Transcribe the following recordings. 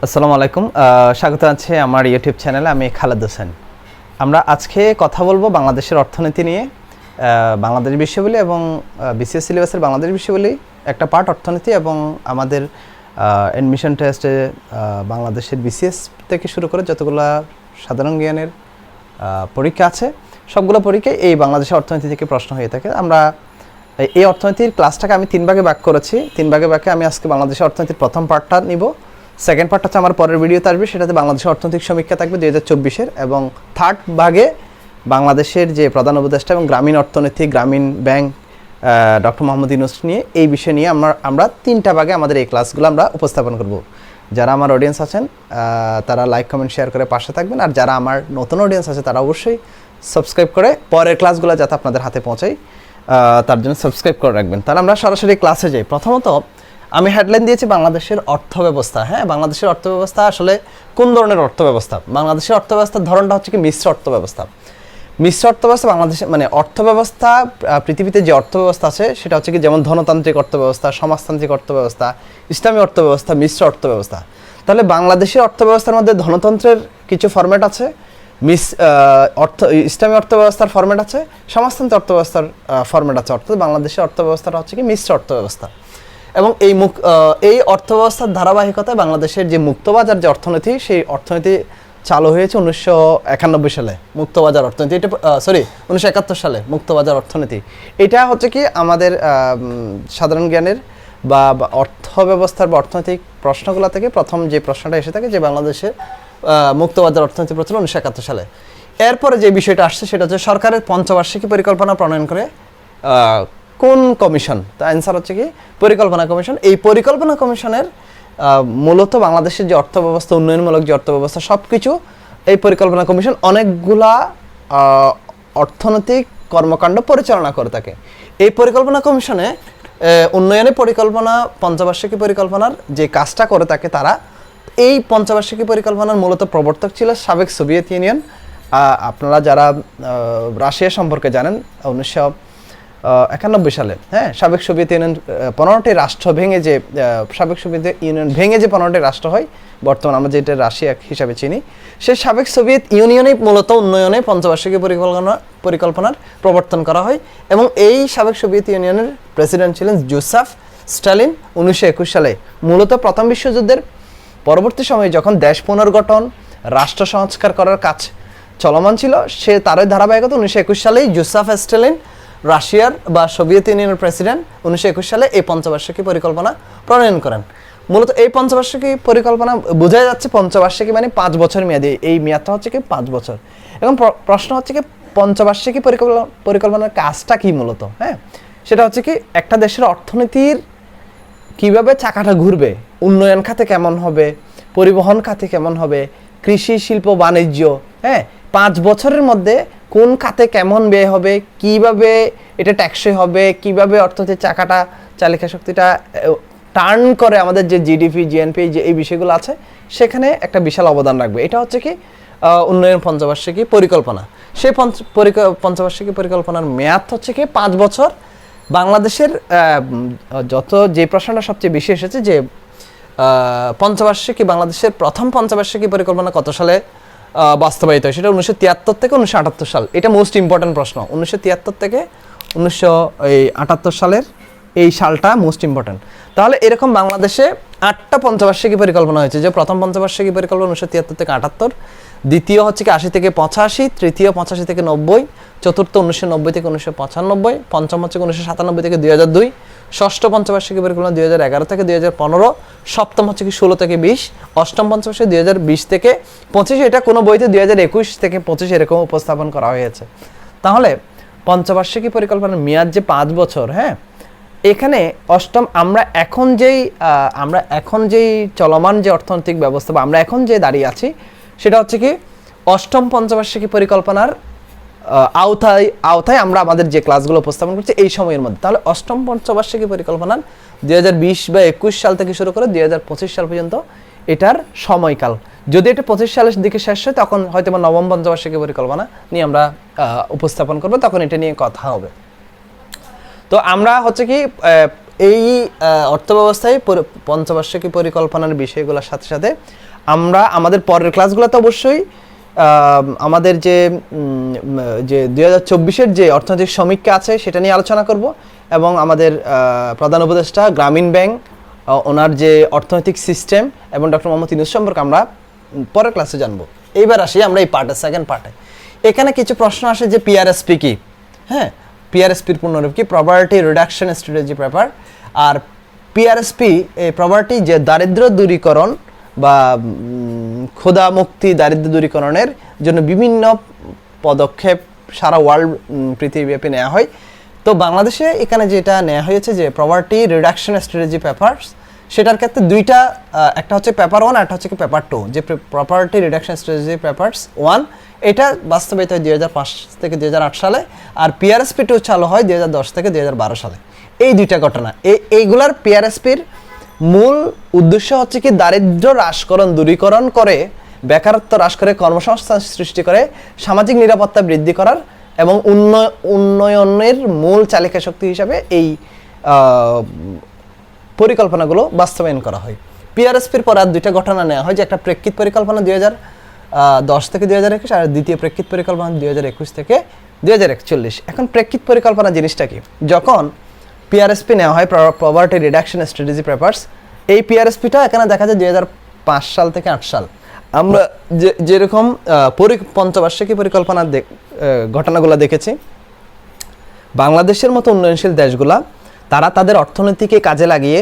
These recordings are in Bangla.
আসসালামু আলাইকুম, স্বাগত আছে আমার ইউটিউব চ্যানেলে। আমি খালেদ হোসেন। আমরা আজকে কথা বলবো বাংলাদেশের অর্থনীতি নিয়ে। বাংলাদেশ বিষয়াবলী এবং বিসিএস সিলেবাসের বাংলাদেশ বিষয়াবলী একটা পার্ট অর্থনীতি, এবং আমাদের অ্যাডমিশন টেস্টে বাংলাদেশের বিসিএস থেকে শুরু করে যতগুলো সাধারণ জ্ঞানের পরীক্ষা আছে সবগুলো পরীক্ষায় এই বাংলাদেশের অর্থনীতি থেকে প্রশ্ন হয়ে থাকে। আমরা এই অর্থনীতির ক্লাসটাকে আমি 3 ভাগে ভাগ করেছি। 3 ভাগে আমি আজকে বাংলাদেশের অর্থনীতির প্রথম পার্টটা নিব। সেকেন্ড পার্ট হচ্ছে আমার পরের ভিডিওতে আসবে, সেটাতে বাংলাদেশের অর্থনৈতিক সমীক্ষা থাকবে 2024-এর, এবং থার্ড ভাগে বাংলাদেশের যে প্রধান উপদেষ্টা এবং গ্রামীণ অর্থনীতি, গ্রামীণ ব্যাংক ডক্টর মোহাম্মদ ইউনূস নিয়ে, এই বিষয় নিয়ে আমরা 3টা ভাগে আমাদের এই ক্লাসগুলো আমরা উপস্থাপন করব। যারা আমার অডিয়েন্স আছেন তারা লাইক কমেন্ট শেয়ার করে পাশে থাকবেন, আর যারা আমার নতুন অডিয়েন্স আছে তারা অবশ্যই সাবস্ক্রাইব করে পরের ক্লাসগুলো যাতে আপনাদের হাতে পৌঁছায় তার জন্য সাবস্ক্রাইব করে রাখবেন। তাহলে আমরা সরাসরি ক্লাসে যাই। প্রথমত আমি হেডলাইন দিয়েছি বাংলাদেশের অর্থব্যবস্থা। হ্যাঁ, বাংলাদেশের অর্থব্যবস্থা আসলে কোন ধরনের অর্থব্যবস্থা? বাংলাদেশের অর্থব্যবস্থার ধরনটা হচ্ছে কি মিশ্র অর্থব্যবস্থা। মিশ্র অর্থব্যবস্থা বাংলাদেশে মানে অর্থব্যবস্থা, পৃথিবীতে যে অর্থব্যবস্থা আছে সেটা হচ্ছে কি, যেমন ধনতান্ত্রিক অর্থব্যবস্থা, সমাজতান্ত্রিক অর্থব্যবস্থা, ইসলামী অর্থব্যবস্থা, মিশ্র অর্থব্যবস্থা। তাহলে বাংলাদেশের অর্থব্যবস্থার মধ্যে ধনতন্ত্রের কিছু ফরম্যাট আছে, ইসলামী অর্থব্যবস্থার ফরম্যাট আছে, সমাজতান্ত্রিক অর্থব্যবস্থার ফরম্যাট আছে। অর্থাৎ বাংলাদেশের অর্থব্যবস্থাটা হচ্ছে কি মিশ্র অর্থব্যবস্থা। এবং এই অর্থব্যবস্থার ধারাবাহিকতায় বাংলাদেশের যে মুক্তবাজার যে অর্থনীতি, সেই অর্থনীতি চালু হয়েছে 1991 সালে। মুক্তবাজার অর্থনীতি, এটা 1971 সালে মুক্তবাজার অর্থনীতি। এটা হচ্ছে কি আমাদের সাধারণ জ্ঞানের বা অর্থব্যবস্থার বা অর্থনৈতিক প্রশ্নগুলো থেকে প্রথম যে প্রশ্নটা এসে থাকে, যে বাংলাদেশের মুক্তবাজার অর্থনীতি প্রচলন 1971 সালে। এরপরে যে বিষয়টা আসছে সেটা হচ্ছে সরকারের পঞ্চবার্ষিকী পরিকল্পনা প্রণয়ন করে কোন কমিশন? তা অ্যান্সার হচ্ছে কি পরিকল্পনা কমিশন। এই পরিকল্পনা কমিশনের মূলত বাংলাদেশের যে অর্থব্যবস্থা, উন্নয়নমূলক যে অর্থব্যবস্থা, সব কিছু এই পরিকল্পনা কমিশন অনেকগুলা অর্থনৈতিক কর্মকাণ্ড পরিচালনা করে থাকে। এই পরিকল্পনা কমিশনে উন্নয়নী পরিকল্পনা, পঞ্চবার্ষিকী পরিকল্পনার যে কাজটা করে থাকে তারা, এই পঞ্চবার্ষিকী পরিকল্পনার মূলত প্রবর্তক ছিল সাবেক সোভিয়েত ইউনিয়ন। আপনারা যারা রাশিয়া সম্পর্কে জানেন, 1991 সালে সাবেক সোভিয়েত ইউনিয়ন 15টি রাষ্ট্র ভেঙে যে সাবেক সোভিয়েত ইউনিয়ন ভেঙে যে 15টি রাষ্ট্র হয়, বর্তমানে আমরা যেটা রাশিয়া হিসাবে চিনি, সেই সাবেক সোভিয়েত ইউনিয়নেই মূলত উন্নয়নে পঞ্চবার্ষিকী পরিকল্পনার প্রবর্তন করা হয়। এবং এই সাবেক সোভিয়েত ইউনিয়নের প্রেসিডেন্ট ছিলেন জোসেফ স্টালিন। 1921 সালে মূলত প্রথম বিশ্বযুদ্ধের পরবর্তী সময়ে যখন দেশ পুনর্গঠন, রাষ্ট্র সংস্কার করার কাজ চলমান ছিল, সে তারই ধারাবাহিকতা 1921 সালেই জোসেফ স্টালিন, রাশিয়ার বা সোভিয়েত ইউনিয়নের প্রেসিডেন্ট, 1921 সালে এই পঞ্চবার্ষিকী পরিকল্পনা প্রণয়ন করেন। মূলত এই পঞ্চবার্ষিকী পরিকল্পনা বোঝা যাচ্ছে, পঞ্চবার্ষিকী মানে 5 বছর মেয়াদী, এই মেয়াদটা হচ্ছে কি 5 বছর। এবং প্রশ্ন হচ্ছে কি পঞ্চবার্ষিকী পরিকল্পনার কাজটা কি মূলত? সেটা হচ্ছে কি একটা দেশের অর্থনীতির কিভাবে চাকাটা ঘুরবে, উন্নয়ন খাতে কেমন হবে, পরিবহন খাতে কেমন হবে, কৃষি, শিল্প, বাণিজ্য, 5 বছরের মধ্যে কোন খাতে কেমন ব্যয় হবে, কিভাবে এটা ট্যাক্সই হবে, কিভাবে অর্থনীতির চাকাটা, চালিকা শক্তিটা টার্ন করে, আমাদের যে জিডিপি, জিএনপি, যে এই বিষয়গুলো আছে সেখানে একটা বিশাল অবদান রাখবে। এটা হচ্ছে কি উন্নয়ন পঞ্চবার্ষিকী পরিকল্পনা। সেই পঞ্চবার্ষিকী পরিকল্পনার মেয়াদ হচ্ছে কি 5 বছর। বাংলাদেশের যে প্রশ্নটা সবচেয়ে বেশি এসেছে, যে পঞ্চবার্ষিকী, বাংলাদেশের প্রথম পঞ্চবার্ষিকী পরিকল্পনা কত সালে বাস্তবায়িত হয়? সেটা 1973 থেকে 1978 সাল। এটা মোস্ট ইম্পর্টেন্ট প্রশ্ন। 1973 থেকে 1978 সালের এই সালটা মোস্ট ইম্পর্টেন্ট। তাহলে এরকম বাংলাদেশে 8টা পঞ্চবার্ষিকী পরিকল্পনা হয়েছে, যে প্রথম পঞ্চবার্ষিকী পরিকল্পনা 1973 থেকে 78, দ্বিতীয় হচ্ছে কি 80 থেকে 85, তৃতীয় 85 থেকে 90, চতুর্থ 1990 থেকে 1995, পঞ্চম হচ্ছে 1997 থেকে 2002, ষষ্ঠ পঞ্চবার্ষিকী পরিকল্পনা 2011 থেকে 2015, সপ্তম হচ্ছে কি 16 থেকে 20, অষ্টম পঞ্চবার্ষিকী 2020 থেকে 25। এটা কোনো বইতে 2021 থেকে 25 এরকম উপস্থাপন করা হয়েছে। তাহলে পঞ্চবার্ষিকী পরিকল্পনার মেয়াদ যে 5 বছর, এখানে অষ্টম, আমরা এখন যেই চলমান যে অর্থনৈতিক ব্যবস্থা, বা আমরা এখন যে দাঁড়িয়ে আছি, সেটা হচ্ছে কি অষ্টম পঞ্চবার্ষিকী পরিকল্পনার আওতায় আমরা আমাদের যে ক্লাসগুলো উপস্থাপন করছি এই সময়ের মধ্যে। তাহলে অষ্টম পঞ্চবার্ষিকী পরিকল্পনার 2020 বা 21 সাল থেকে শুরু করে 2025 সাল পর্যন্ত এটার সময়কাল। যদি এটা 25 সালের দিকে শেষ হয়, তখন হয়তো বা নবম পঞ্চবার্ষিকী পরিকল্পনা নিয়ে আমরা উপস্থাপন করবো, তখন এটা নিয়ে কথা হবে। তো আমরা হচ্ছে কি এই অর্থব্যবস্থায় পঞ্চবার্ষিকী পরিকল্পনার বিষয়গুলোর সাথে সাথে আমরা আমাদের পরের ক্লাসগুলোতে অবশ্যই আমাদের যে 2024-এর যে অর্থনৈতিক সমীক্ষা আছে সেটা নিয়ে আলোচনা করব, এবং আমাদের প্রধান উপদেষ্টা গ্রামীণ ব্যাংক ওনার যে অর্থনৈতিক সিস্টেম এবং ডক্টর মোহাম্মদ ইউনূস সম্পর্কে আমরা পরের ক্লাসে জানবো। এইবার আসি আমরা এই পার্টের সেকেন্ড পার্টে। এখানে কিছু প্রশ্ন আসে যে পিআরএসপি কি, হ্যাঁ, পিআরএসপির পূর্ণরূপ কি, প্রপার্টি রিডাকশন স্ট্র্যাটেজি পেপার। আর পিআরএসপি এই প্রপার্টি যে দারিদ্র্য দূরীকরণ বা ক্ষুধা মুক্তি দারিদ্র্য দূরীকরণের জন্য বিভিন্ন পদক্ষেপ সারা ওয়ার্ল্ড পৃথিবীব্যাপী নেওয়া হয়। তো বাংলাদেশে এখানে যেটা নেওয়া হয়েছে যে প্রপার্টি রিডাকশন স্ট্র্যাটেজি পেপারস, সেটার ক্ষেত্রে দুইটা, একটা হচ্ছে পেপার 1 আর একটা হচ্ছে পেপার 2। যে প্রপার্টি রিডাকশন স্ট্র্যাটেজি পেপারস 1 এটা বাস্তবায়িত হয় 2005 থেকে 2008 সালে, আর পিআরএসপি 2 চালু হয় 2010 থেকে 2012 সালে। এই দুইটা ঘটনা, এইগুলার পিআরএসপির মূল উদ্দেশ্য হচ্ছে কি দারিদ্র্য হ্রাসকরণ দূরীকরণ করে, বেকারত্ব হ্রাস করে, কর্মসংস্থান সৃষ্টি করে, সামাজিক নিরাপত্তা বৃদ্ধি করার এবং উন্নয়নের মূল চালিকা শক্তি হিসাবে এই পরিকল্পনাগুলো বাস্তবায়ন করা হয়। পিআরএসপির পর আর দুইটা ঘটনা নেওয়া হয়, যে একটা প্রেক্ষিত পরিকল্পনা 2010 থেকে 2021 আর দ্বিতীয় প্রেক্ষিত পরিকল্পনা 2021 থেকে 2041। এখন প্রেক্ষিত পরিকল্পনা জিনিসটা কি? যখন পিআরএসপি নেওয়া হয়, প্রপার্টি রিডাকশন স্ট্র্যাটেজি পেপারস, এই পিআরএসপিটা এখানে দেখা যায় 2005 সাল থেকে 8 সাল। আমরা যেরকম পঞ্চবার্ষিকী পরিকল্পনার ঘটনাগুলো দেখেছি, বাংলাদেশের মতো উন্নয়নশীল দেশগুলা তারা তাদের অর্থনীতিকে কাজে লাগিয়ে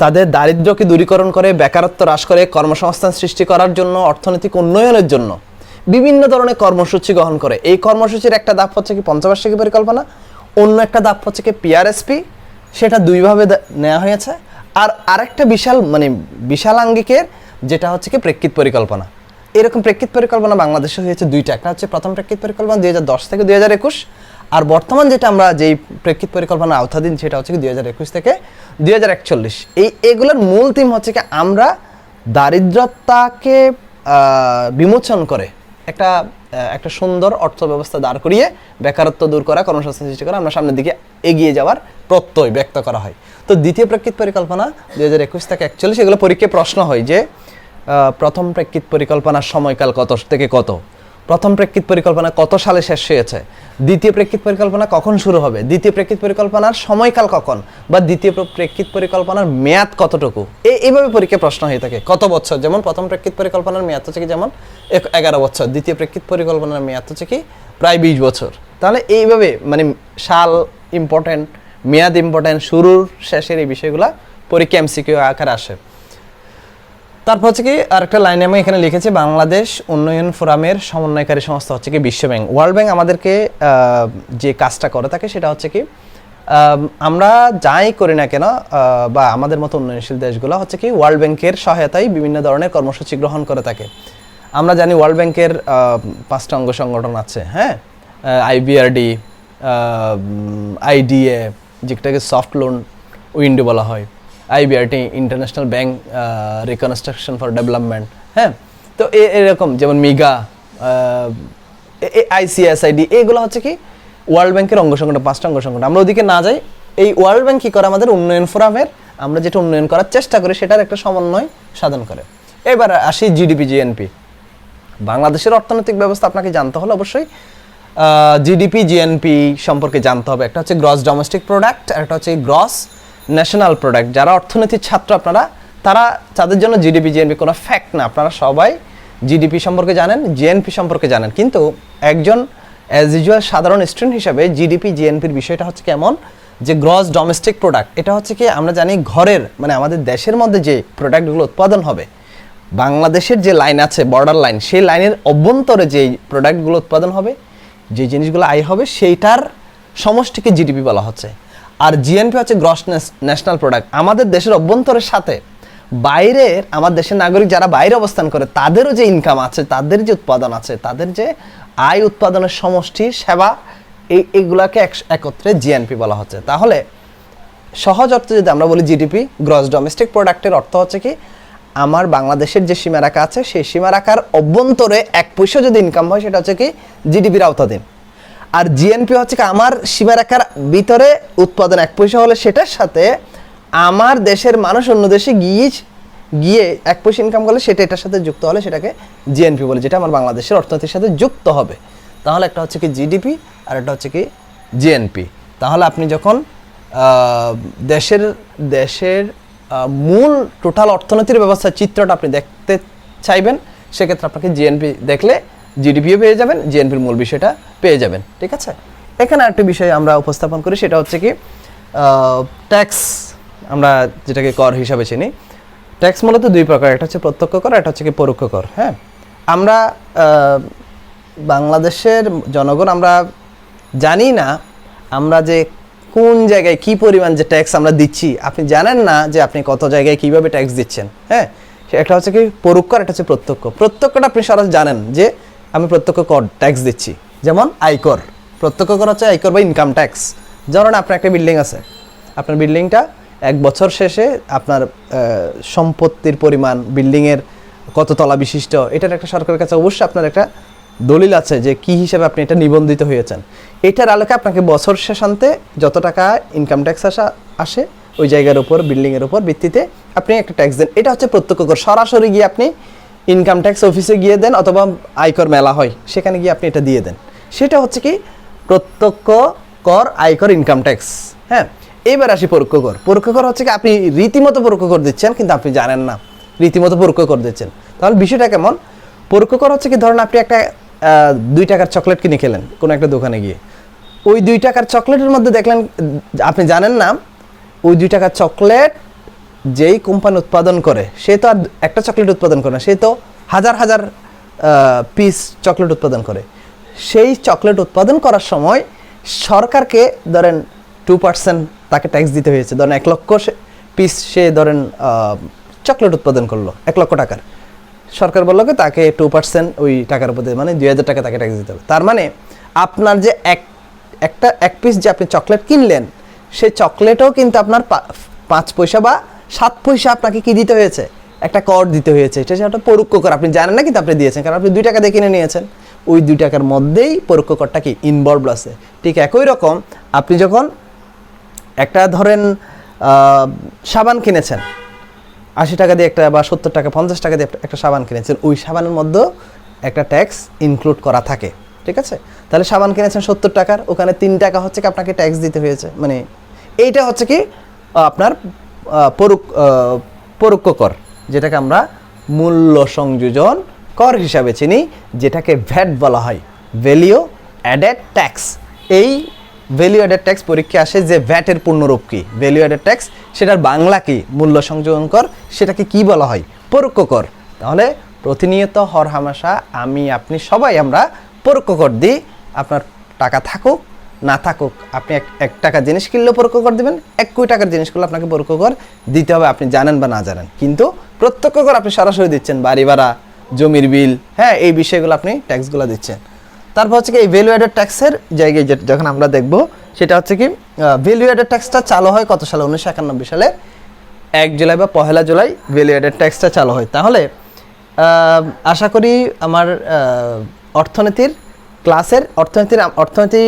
তাদের দারিদ্র্যকে দূরীকরণ করে, বেকারত্ব হ্রাস করে, কর্মসংস্থান সৃষ্টি করার জন্য, অর্থনৈতিক উন্নয়নের জন্য বিভিন্ন ধরনের কর্মসূচি গ্রহণ করে। এই কর্মসূচির একটা ধাপ হচ্ছে কি পঞ্চবার্ষিকী পরিকল্পনা, অন্য একটা ধাপ হচ্ছে কি পিআরএসপি, সেটা দুইভাবে নেওয়া হয়েছে। আর আরেকটা বিশাল আঙ্গিকের যেটা হচ্ছে কি প্রেক্ষিত পরিকল্পনা। এরকম প্রেক্ষিত পরিকল্পনা বাংলাদেশে হয়েছে দুইটা, একটা হচ্ছে প্রথম প্রেক্ষিত পরিকল্পনা 2010 থেকে 2021, আর বর্তমান যেটা আমরা যেই প্রেক্ষিত পরিকল্পনা আওতাধীন সেটা হচ্ছে কি 2021 থেকে 2041। এগুলোর মূল থিম হচ্ছে কি আমরা দারিদ্রতাকে বিমোচন করে একটা সুন্দর অর্থব্যবস্থা দাঁড় করিয়ে বেকারত্ব দূর করা, কর্মসংস্থান সৃষ্টি করা, আমরা সামনের দিকে এগিয়ে যাওয়ার প্রত্যয় ব্যক্ত করা হয়। তো দ্বিতীয় প্রেক্ষিত পরিকল্পনা 2021 থেকে 41, এগুলো পরীক্ষায় প্রশ্ন হয় যে প্রথম প্রেক্ষিত পরিকল্পনার সময়কাল কত থেকে কত, প্রথম প্রেক্ষিত পরিকল্পনা কত সালে শেষ হয়েছে, দ্বিতীয় প্রেক্ষিত পরিকল্পনা কখন শুরু হবে, দ্বিতীয় প্রেক্ষিত পরিকল্পনার সময়কাল কখন, বা দ্বিতীয় প্রেক্ষিত পরিকল্পনার মেয়াদ কতটুকু, এইভাবে পরীক্ষায় প্রশ্ন হয়ে থাকে। কত বছর, যেমন প্রথম প্রেক্ষিত পরিকল্পনার মেয়াদ হচ্ছে কি যেমন 11 বছর, দ্বিতীয় প্রেক্ষিত পরিকল্পনার মেয়াদ হচ্ছে কি প্রায় 20 বছর। তাহলে এইভাবে সাল ইম্পর্টেন্ট, মেয়াদ ইম্পর্টেন্ট, শুরুর শেষের এই বিষয়গুলো পরীক্ষা এমসিকিউ আকারে আসে। তারপর হচ্ছে কি আরেকটা লাইনে আমি এখানে লিখেছি, বাংলাদেশ উন্নয়ন ফোরামের সমন্বয়কারী সংস্থা হচ্ছে কি বিশ্ব ব্যাংক। ওয়ার্ল্ড ব্যাংক আমাদেরকে যে কাজটা করে থাকে সেটা হচ্ছে কি আমরা যাই করি না কেন বা আমাদের মতো উন্নয়নশীল দেশগুলো হচ্ছে কি ওয়ার্ল্ড ব্যাংকের সহায়তায় বিভিন্ন ধরনের কর্মসূচি গ্রহণ করে থাকে। আমরা জানি ওয়ার্ল্ড ব্যাংকের 5টা অঙ্গ সংগঠন আছে, হ্যাঁ, আইবিআরডি, আইডিএ যেটাকে সফট লোন উইন্ডো বলা হয়, IBRT international bank reconstruction for development, হ্যাঁ। তো এরকম যেমন মিগা, আইসিএসআইডি, এগুলো হচ্ছে কি ওয়ার্ল্ড ব্যাংকের অঙ্গ সংগঠন, 5টা অঙ্গ সংগঠন। আমরা ওদিকে না যাই, এই ওয়ার্ল্ড ব্যাংক কী করে আমাদের উন্নয়ন ফোরামের আমরা যেটা উন্নয়ন করার চেষ্টা করি সেটার একটা সমন্বয় সাধন করে। এবার আসি জিডিপি জিএনপি। বাংলাদেশের অর্থনৈতিক ব্যবস্থা আপনাকে জানতে হলে অবশ্যই জিডিপি জিএনপি সম্পর্কে জানতে হবে। একটা হচ্ছে গ্রস ডোমেস্টিক প্রোডাক্ট, আর একটা হচ্ছে গ্রস ন্যাশনাল প্রোডাক্ট। যারা অর্থনীতির ছাত্র আপনারা, তাদের জন্য জিডিপি জিএনপি কোনো ফ্যাক্ট না, আপনারা সবাই জিডিপি সম্পর্কে জানেন, জিএনপি সম্পর্কে জানেন, কিন্তু একজন অ্যাজ ইউজুয়াল সাধারণ স্টুডেন্ট হিসাবে জিডিপি জিএনপির বিষয়টা হচ্ছে কেমন যে গ্রস ডোমেস্টিক প্রোডাক্ট, এটা হচ্ছে কি আমরা জানি ঘরের আমাদের দেশের মধ্যে যে প্রোডাক্টগুলো উৎপাদন হবে, বাংলাদেশের যে লাইন আছে বর্ডার লাইন, সেই লাইনের অভ্যন্তরে যেই প্রোডাক্টগুলো উৎপাদন হবে, যে জিনিসগুলো আয় হবে, সেইটার সমষ্টিকে জিডিপি বলা হচ্ছে। আর জিএনপি হচ্ছে গ্রস ন্যাশনাল প্রোডাক্ট, আমাদের দেশের অভ্যন্তরের সাথে বাইরের, আমার দেশের নাগরিক যারা বাইরে অবস্থান করে তাদেরও যে ইনকাম আছে, তাদের যে উৎপাদন আছে, তাদের যে আয় উৎপাদনের সমষ্টি, সেবা, এইগুলাকে একত্রে জিএনপি বলা হচ্ছে। তাহলে সহজ অর্থে যদি আমরা বলি জিডিপি গ্রস ডোমেস্টিক প্রোডাক্টের অর্থ হচ্ছে কি আমার বাংলাদেশের যে সীমারেখা আছে সেই সীমারেখার অভ্যন্তরে 1 পয়সা যদি ইনকাম হয় সেটা হচ্ছে কি জিডিপির আওতাধীন। আর জিএনপি হচ্ছে কি আমার সীমারেখার ভিতরে উৎপাদন 1 পয়সা হলে সেটার সাথে আমার দেশের মানুষ অন্য দেশে গিয়ে 1 পয়সা ইনকাম করলে সেটা এটার সাথে যুক্ত হলে সেটাকে জিএনপি বলে, যেটা আমার বাংলাদেশের অর্থনীতির সাথে যুক্ত হবে। তাহলে একটা হচ্ছে কি জিডিপি আর একটা হচ্ছে কি জিএনপি। তাহলে আপনি যখন দেশের মূল টোটাল অর্থনীতির ব্যবস্থার চিত্রটা আপনি দেখতে চাইবেন, সেক্ষেত্রে আপনাকে জিএনপি দেখলে জিডিপিও পেয়ে যাবেন, জিএনপির মূল বিষয়টা পেয়ে যাবেন। ঠিক আছে, এখানে আরেকটি বিষয় আমরা উপস্থাপন করি, সেটা হচ্ছে কি ট্যাক্স, আমরা যেটাকে কর হিসাবে চিনি। ট্যাক্স মূলত 2 প্রকার, একটা হচ্ছে প্রত্যক্ষ কর, একটা হচ্ছে কি পরোক্ষ কর। হ্যাঁ, আমরা বাংলাদেশের জনগণ আমরা জানি না আমরা যে কোন জায়গায় কি পরিমাণ যে ট্যাক্স আমরা দিচ্ছি। আপনি জানেন না যে আপনি কত জায়গায় কিভাবে ট্যাক্স দিচ্ছেন। হ্যাঁ, একটা হচ্ছে কি পরোক্ষ কর, একটা হচ্ছে প্রত্যক্ষ। প্রত্যক্ষটা আপনি সরাসরি জানেন যে আমি প্রত্যক্ষ কর ট্যাক্স দিচ্ছি, যেমন আয়কর। প্রত্যক্ষ কর হচ্ছে আয়কর বা ইনকাম ট্যাক্স। যেমন আপনার একটা বিল্ডিং আছে, আপনার বিল্ডিংটা 1 বছর শেষে আপনার সম্পত্তির পরিমাণ, বিল্ডিংয়ের কত তলা বিশিষ্ট, এটার একটা সরকারের কাছে অবশ্যই আপনার একটা দলিল আছে যে কি হিসাবে আপনি এটা নিবন্ধিত হয়েছেন। এটার আলোকে আপনাকে বছর শেষান্তে যত টাকা ইনকাম ট্যাক্স আসে ওই জায়গার উপর, বিল্ডিংয়ের উপর ভিত্তিতে আপনি একটা ট্যাক্স দেন। এটা হচ্ছে প্রত্যক্ষ কর। সরাসরি গিয়ে আপনি ইনকাম ট্যাক্স অফিসে গিয়ে দেন, অথবা আয়কর মেলা হয় সেখানে গিয়ে আপনি এটা দিয়ে দেন। সেটা হচ্ছে কি প্রত্যক্ষ কর, আয়কর, ইনকাম ট্যাক্স। হ্যাঁ, এবার আসি পরোক্ষ কর। পরোক্ষ কর হচ্ছে কি আপনি রীতিমতো পরোক্ষ কর দিচ্ছেন, কিন্তু আপনি জানেন না রীতিমতো পরোক্ষ কর দিচ্ছেন। তাহলে বিষয়টা কেমন? পরোক্ষ কর হচ্ছে কি, ধরুন আপনি একটা 2 টাকার চকলেট কিনে খেলেন কোনো একটা দোকানে গিয়ে, ওই 2 টাকার চকলেটের মধ্যে দেখলেন, আপনি জানেন না ওই 2 টাকার চকলেট যেই কোম্পানি উৎপাদন করে সে তো আর একটা চকলেট উৎপাদন করে না, সে তো হাজার হাজার পিস চকলেট উৎপাদন করে। সেই চকলেট উৎপাদন করার সময় সরকারকে ধরেন 2% তাকে ট্যাক্স দিতে হয়েছে। ধরেন 1 লক্ষ পিস সে ধরেন চকলেট উৎপাদন করলো 1 লক্ষ টাকার, সরকার বললো কি তাকে 2% ওই টাকার উপর, মানে 2000 টাকা তাকে ট্যাক্স দিতে হবে। তার মানে আপনার যে এক পিস যে আপনি চকলেট কিনলেন, সেই চকলেটও কিন্তু আপনার 5 পয়সা বা 7 পয়সা আপনাকে কি দিতে হয়েছে, একটা কর দিতে হয়েছে। এটা একটা পরোক্ষ কর, আপনি জানেন না কিন্তু আপনি দিয়েছেন, কারণ আপনি 2 টাকা দিয়ে কিনে নিয়েছেন। ওই 2 টাকার মধ্যেই পরোক্ষ করটা কি ইনভলভ আছে। ঠিক একই রকম আপনি যখন একটা ধরেন সাবান কিনেছেন 80 টাকা দিয়ে একটা, বা 70 টাকা 50 টাকা দিয়ে একটা সাবান কিনেছেন, ওই সাবানের মধ্যে একটা ট্যাক্স ইনক্লুড করা থাকে। ঠিক আছে, তাহলে সাবান কিনেছেন 70 টাকার, ওখানে 3 টাকা হচ্ছে কি আপনাকে ট্যাক্স দিতে হয়েছে। মানে এইটা হচ্ছে কি আপনার পরোক্ষ কর, যেটাকে আমরা মূল্য সংযোজন কর হিসাবে চিনি, যেটাকে ভ্যাট বলা হয়, ভ্যালিউ অ্যাডেড ট্যাক্স। এই ভ্যালু অ্যাডেড ট্যাক্স পরীক্ষা আসে যে ভ্যাটের পূর্ণরূপ কি, ভ্যালু অ্যাডেড ট্যাক্স, সেটার বাংলা কি, মূল্য সংযোজন কর, সেটাকে কি বলা হয়, পরোক্ষ কর। তাহলে প্রতিনিয়ত হরহামেশা আমি আপনি সবাই আমরা পরোক্ষ কর দিই। আপনার টাকা থাকুক না থাকুক, আপনি 1 টাকা জিনিস কিনলেও পরোক্ষ কর দেবেন, 1 কোটি টাকার জিনিস করলে আপনাকে পরোক্ষ কর দিতে হবে, আপনি জানেন বা না জানেন। কিন্তু প্রত্যক্ষ কর আপনি সরাসরি দিচ্ছেন, বাড়ি ভাড়া, জমির বিল, হ্যাঁ, এই বিষয়গুলো আপনি ট্যাক্সগুলো দিচ্ছেন। তারপর হচ্ছে কি এই ভ্যালু অ্যাডেড ট্যাক্সের জায়গায় যখন আমরা দেখব, সেটা হচ্ছে কি ভ্যালু অ্যাডেড ট্যাক্সটা চালু হয় কত সালে? 1991 সালে 1 জুলাই বা 1 জুলাই ভ্যালু অ্যাডেড ট্যাক্সটা চালু হয়। তাহলে আশা করি আমার অর্থনীতির ক্লাসের অর্থনীতি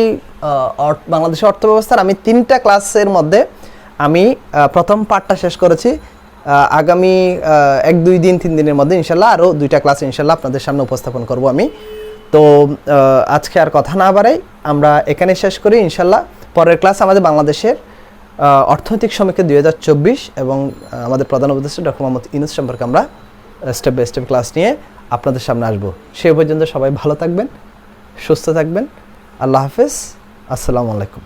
বাংলাদেশের অর্থব্যবস্থার আমি 3টা ক্লাসের মধ্যে আমি প্রথম পার্টটা শেষ করেছি। আগামী 1-2 দিন 3 দিনের মধ্যে ইনশাল্লাহ আরও 2টা ক্লাস ইনশাল্লাহ আপনাদের সামনে উপস্থাপন করব আমি। তো আজকে আর কথা না বাড়াই, আমরা এখানে শেষ করি ইনশাল্লাহ। পরের ক্লাস আমাদের বাংলাদেশের অর্থনৈতিক সমীক্ষা 2024 এবং আমাদের প্রধান উপদেষ্টা ডক্টর মোহাম্মদ ইউনূস সম্পর্কে আমরা স্টেপ বাই স্টেপ ক্লাস নিয়ে আপনাদের সামনে আসবো। সেই পর্যন্ত সবাই ভালো থাকবেন, সুস্থ থাকবেন। আল্লাহ হাফেজ, আসসালামু আলাইকুম।